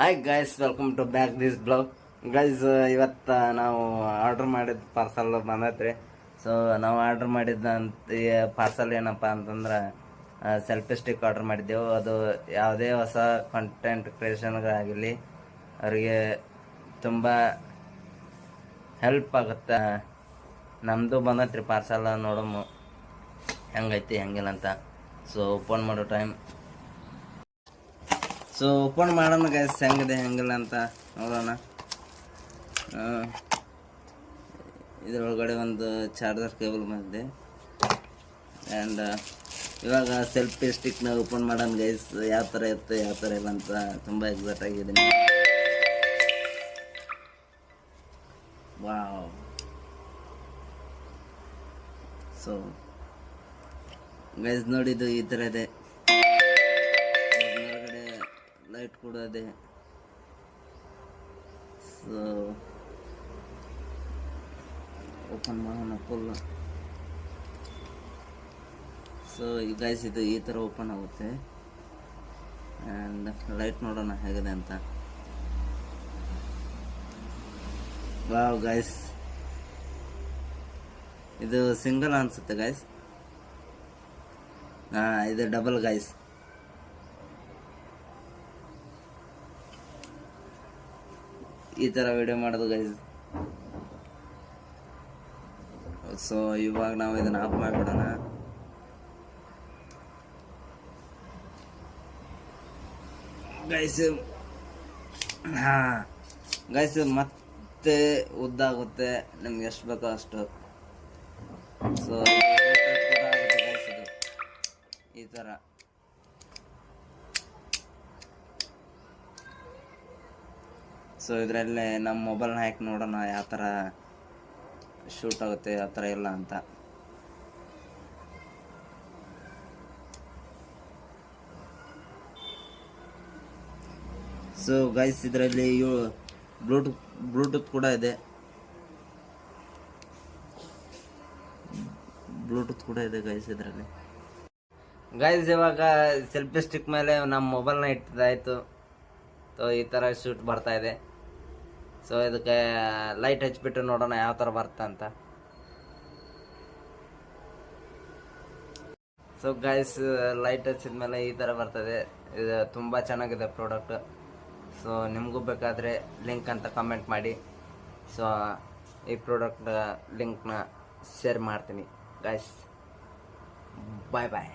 Hi guys, welcome to back this blog. Guys, ಇವತ್ತು ನಾವು order ಮಾಡಿದ ಪಾರ್ಸಲ್ ಬಂದೈತ್ರಿ. ಸೊ ನಾವು ಆರ್ಡ್ರ್ ಮಾಡಿದ್ದಂತ ಪಾರ್ಸಲ್ ಏನಪ್ಪ ಅಂತಂದ್ರೆ ಸೆಲ್ಫಿ ಸ್ಟಿಕ್ ಆರ್ಡ್ರ್ ಮಾಡಿದ್ದೆವು. ಅದು ಯಾವುದೇ ಹೊಸ ಕಂಟೆಂಟ್ ಕ್ರಿಯೇಷನ್ಗಾಗಿರಲಿ ಅವರಿಗೆ ತುಂಬ ಹೆಲ್ಪ್ ಆಗುತ್ತೆ. ನಮ್ಮದು ಬಂದೈತ್ರಿ ಪಾರ್ಸಲ್, ನೋಡಮ್ಮ ಹೆಂಗೈತಿ ಹೆಂಗಿಲ್ಲ ಅಂತ. ಸೊ ಓಪನ್ ಮಾಡೋ ಟೈಮ್. ಸೊ ಓಪನ್ ಮಾಡೋಣ ಗೈಸ್, ಹೆಂಗಿದೆ ಹೆಂಗಿಲ್ಲ ಅಂತ ನೋಡೋಣ. ಇದರೊಳಗಡೆ ಒಂದು ಚಾರ್ಜರ್ ಕೇಬಲ್ ಬಂದಿದೆ. ಆ್ಯಂಡ್ ಇವಾಗ ಸೆಲ್ಫಿ ಸ್ಟಿಕ್ನ ಓಪನ್ ಮಾಡೋಣ ಗೈಸ್. ಯಾವ ಥರ ಇರುತ್ತೆ ಯಾವ ಥರ ಇಲ್ಲ ಅಂತ ತುಂಬ ಎಕ್ಸೈಟ್ ಆಗಿದ್ದೀನಿ. ವಾವ್. ಸೊ ಗೈಸ್ ನೋಡಿದ್ದು ಈ ಥರ ಇದೆ. ಲೈಟ್ ಕೂಡ ಇದೆ. ಸೊ ಓಪನ್ ಮಾಡೋಣ ಫುಲ್. ಸೊ ಈ ಗೈಸ್ ಇದು ಈ ಥರ ಓಪನ್ ಆಗುತ್ತೆ. ಆ್ಯಂಡ್ ಲೈಟ್ ನೋಡೋಣ ಹೇಗಿದೆ ಅಂತ. ವಾವ್ ಗೈಸ್, ಇದು ಸಿಂಗಲ್ ಅನ್ಸುತ್ತೆ ಗೈಸ್. ಇದು ಡಬಲ್ ಗೈಸ್. ಈ ಥರ ವಿಡಿಯೋ ಮಾಡೋದು ಗೈಸ್. ಸೊ ಇವಾಗ ನಾವು ಇದನ್ನು ಆಫ್ ಮಾಡಿಬಿಡೋಣ. ಗೈಸ್ ಗೈಸ್ ಮತ್ತೆ ಉದ್ದಾಗುತ್ತೆ, ನಿಮ್ಗೆ ಎಷ್ಟು ಬೇಕೋ ಅಷ್ಟು. ಸೊ ಈ ಥರ ಸೊ ಇದರಲ್ಲೇ ನಮ್ಮ ಮೊಬೈಲ್ನ ಹಾಕಿ ನೋಡೋಣ ಯಾವ ಥರ ಶೂಟ್ ಆಗುತ್ತೆ ಯಾವ ಥರ ಇಲ್ಲ ಅಂತ. ಸೊ ಗೈಸ್ ಇದರಲ್ಲಿ ಬ್ಲೂಟೂತ್ ಕೂಡ ಇದೆ. ಗೈಸ್ ಇದರಲ್ಲಿ. ಗೈಸ್ ಇವಾಗ ಸೆಲ್ಫಿ ಸ್ಟಿಕ್ ಮೇಲೆ ನಮ್ಮ ಮೊಬೈಲ್ನ ಇಟ್ಟಿದ್ದಾಯಿತು. ಸೊ ಈ ಥರ ಶೂಟ್ ಬರ್ತಾ ಇದೆ. ಸೊ ಇದಕ್ಕೆ ಲೈಟ್ ಹಚ್ಬಿಟ್ಟು ನೋಡೋಣ ಯಾವ ಥರ ಬರುತ್ತೆ ಅಂತ. ಸೊ ಗೈಸ್ ಲೈಟ್ ಹಚ್ಚಿದ ಮೇಲೆ ಈ ಥರ ಬರ್ತದೆ. ಇದು ತುಂಬ ಚೆನ್ನಾಗಿದೆ ಪ್ರಾಡಕ್ಟ್. ಸೊ ನಿಮಗೂ ಬೇಕಾದರೆ ಲಿಂಕ್ ಅಂತ ಕಮೆಂಟ್ ಮಾಡಿ. ಸೊ ಈ ಪ್ರಾಡಕ್ಟ್ ಲಿಂಕ್ನ ಶೇರ್ ಮಾಡ್ತೀನಿ ಗೈಸ್. ಬಾಯ್ ಬಾಯ್.